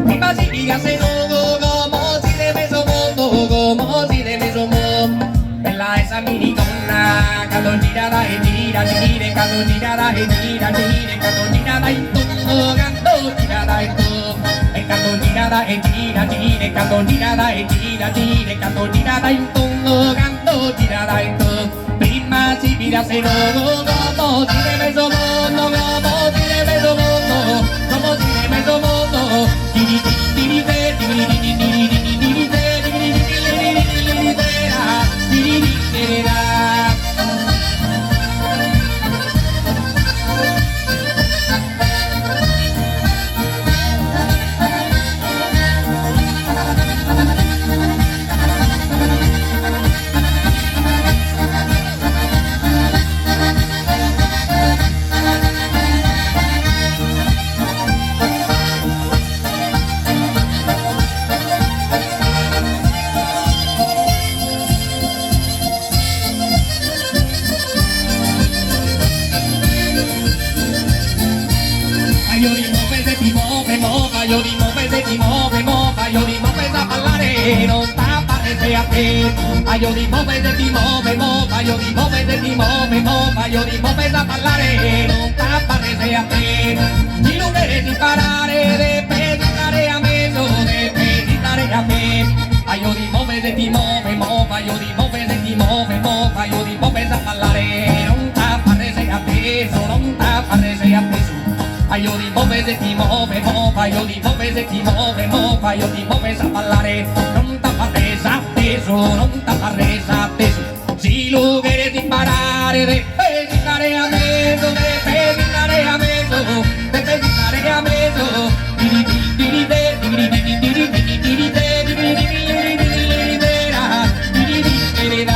Mi Brasilia se no como si de beso mondo, como si de beso mondo. Bella esa mini donna, quando gira dai gira, gira, quando gira dai gira, gira, quando gira dai tu, quando gira dai tu. E quando gira dai gira, gira, quando gira dai gira, gira, quando gira dai tu, quando gira dai tu. Prima si mira se no como si de beso mondo, como si de beso mondo, como si de beso mondo. Tiri tiri tiri tiri tiri tiri tiri tiri tiri tiri tiri tiri. Io di muove se ti muove, muova, io di muove se ti muove, muova, io di muove da ballare, non tappare se a te. Io di muove se ti muove, muova, io di muove se ti muove, muova, io di muove da ballare, non tappare se a te. Si lo quieres imparare, de peditare a me, de peditare a me. Io di muove se ti muove, muova, io di muove se ti muove, muova, io di muove da ballare, non tappare se a te, non tappare se a te. Io di muove se ti muove, muova, io di muove se ti muove, muova, io di muove a ballare, non t'appare a teso, non t'appare a teso. Si lo quieres imparare, de peditare a me, de peditare a me, de peditare a me, diri diri de, diri diri diri diri diri de, diri diri diri diri de ra, diri diri da.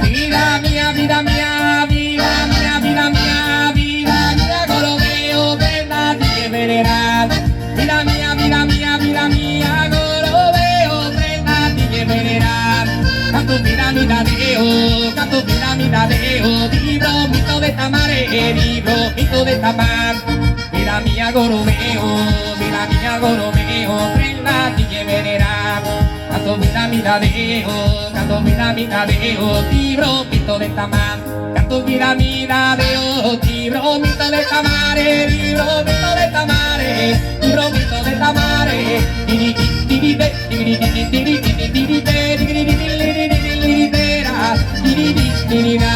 Vida mia, vida mia, vida mia, vida mia, Gorobeo, que nadie verá. Vida mia, vida mia, vida mia, Gorobeo, que nadie verá. Canto piramidadeo, libro mito de tamare, libro mito de tamar. Vida mia, Gorobeo, que nadie verá. Canto piramidadeo, libro mito de tamar. Canto piramidadeo, libro mito de tamare, libro mito de tamare, libro mito de tamare. Diri diri de, diri diri diri diri diri de, diri diri diri diri de ra, diri diri diri da.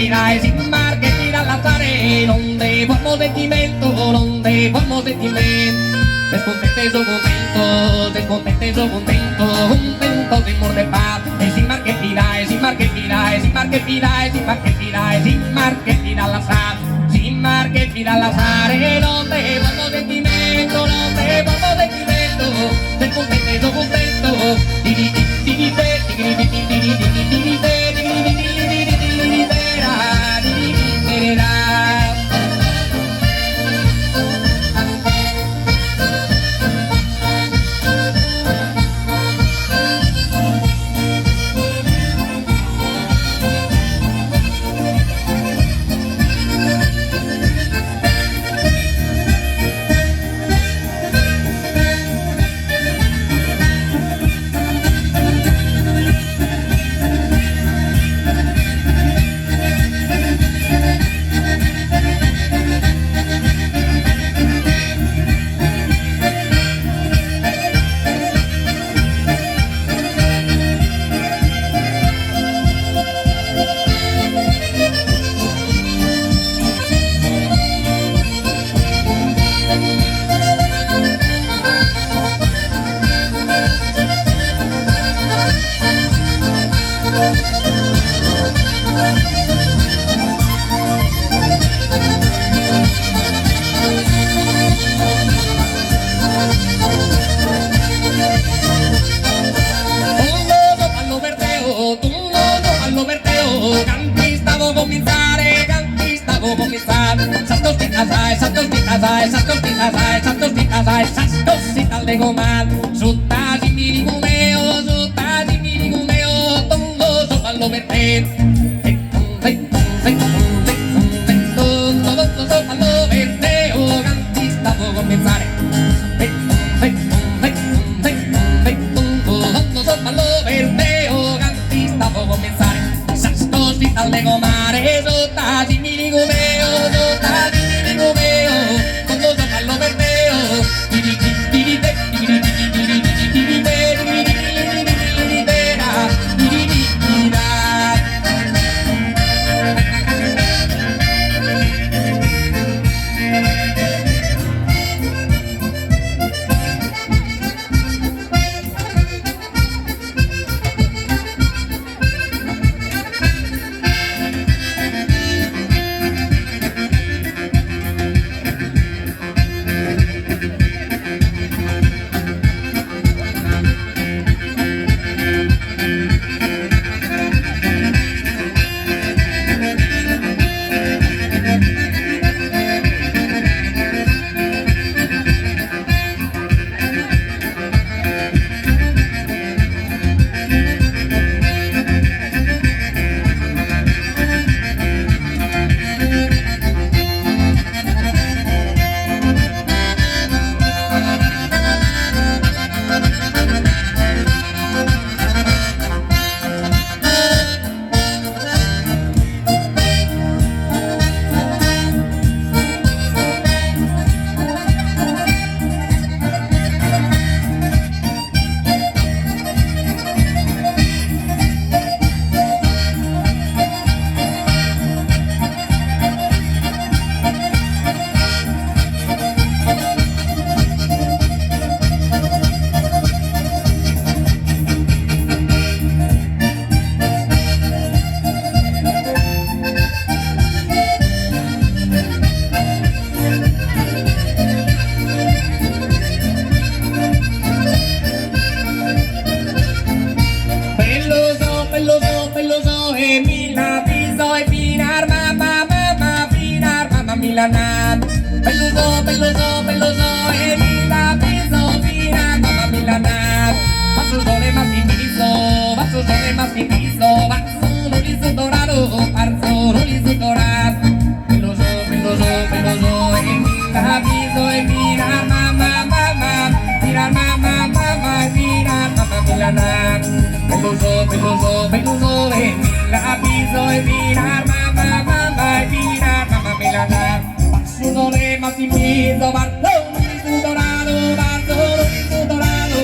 marcherai, si marcherà l'altare, non devo un sentimento, non devo un sentimento. Descontente soy contento, descontente soy contento, contento de amor de paz. E si marcherai, si marcherai, si marcherai, si marcherai, si marcherà l'altare, si marcherà l'altare, non devo un sentimento, non devo un sentimento. Descontente soy contento, di di di di de, di di di di di di di di de. Esas cositas de gomar, sutas y miligumeo, todos son para lo verde. Todos son para lo verde, cantista puedo comenzar. Todos son para lo verde, cantista puedo comenzar. Esas cositas de gomar, sutas y miligumeo, todos son para lo verde. Milanat, peluso, Emila, piso, fina, mamma Milanat. Vaso sole más piso, vaso liso dorado, parzo liso dorado. Peluso, Emila, piso, Emila, mamma, mira, mamma, Milanat. Peluso, Emila, piso, Emila, mamma, Milanat. Sudore más inviso, barzo liso dorado, barzo liso dorado.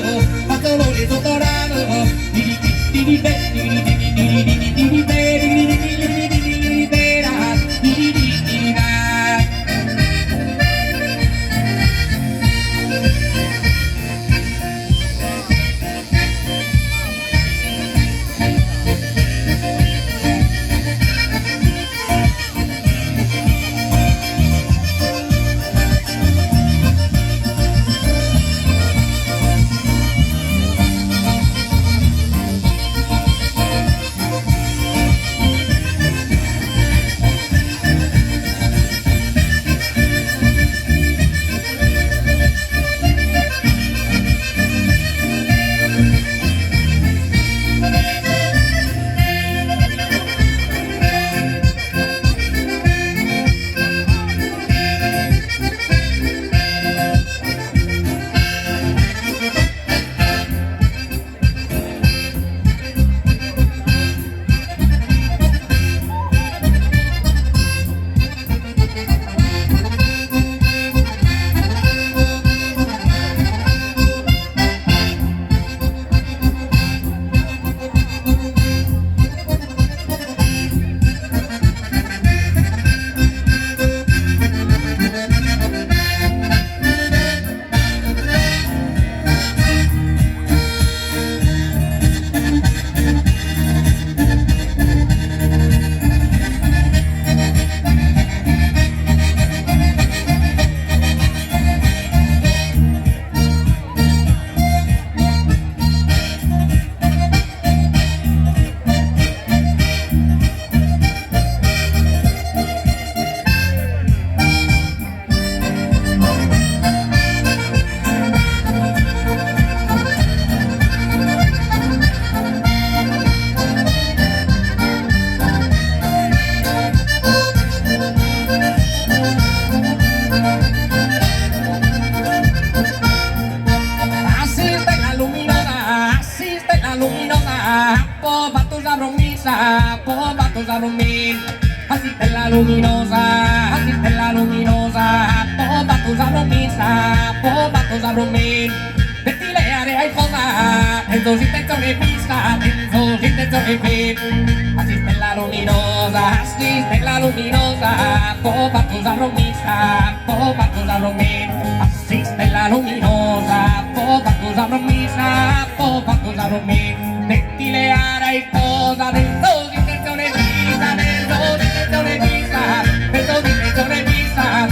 luminosa, stella luminosa, popa tu sabromisa, popa tu sabromin. Vestile area y fosa, en sus intenciones vista, en sus intenciones fit. Así stella luminosa, popa tu sabromisa, popa tu sabromin. Así stella luminosa, popa tu sabromisa, popa tu sabromin. Vestile area y fosa, en sus intenciones vista, en sus intenciones vista, en sus intenciones vista.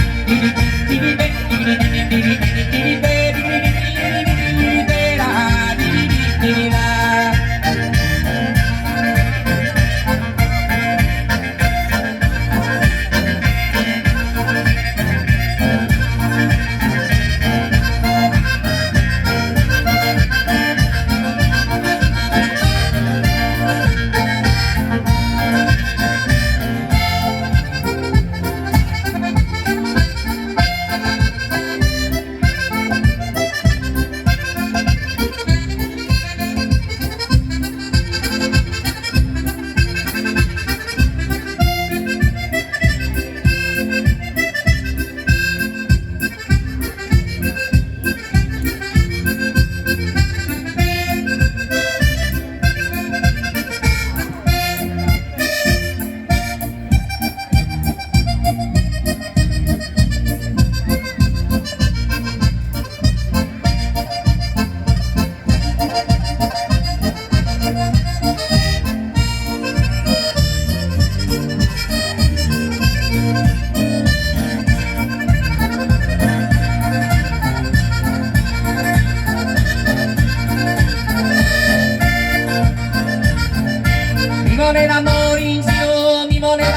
Mi moneda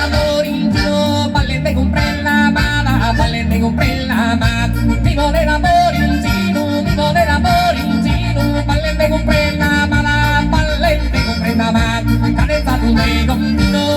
morinchino, valen de comprar la mala, valen de comprar la mala. Mi moneda morinchino, valen de comprar la mala, valen de comprar la mala. Caneta tu de continuo.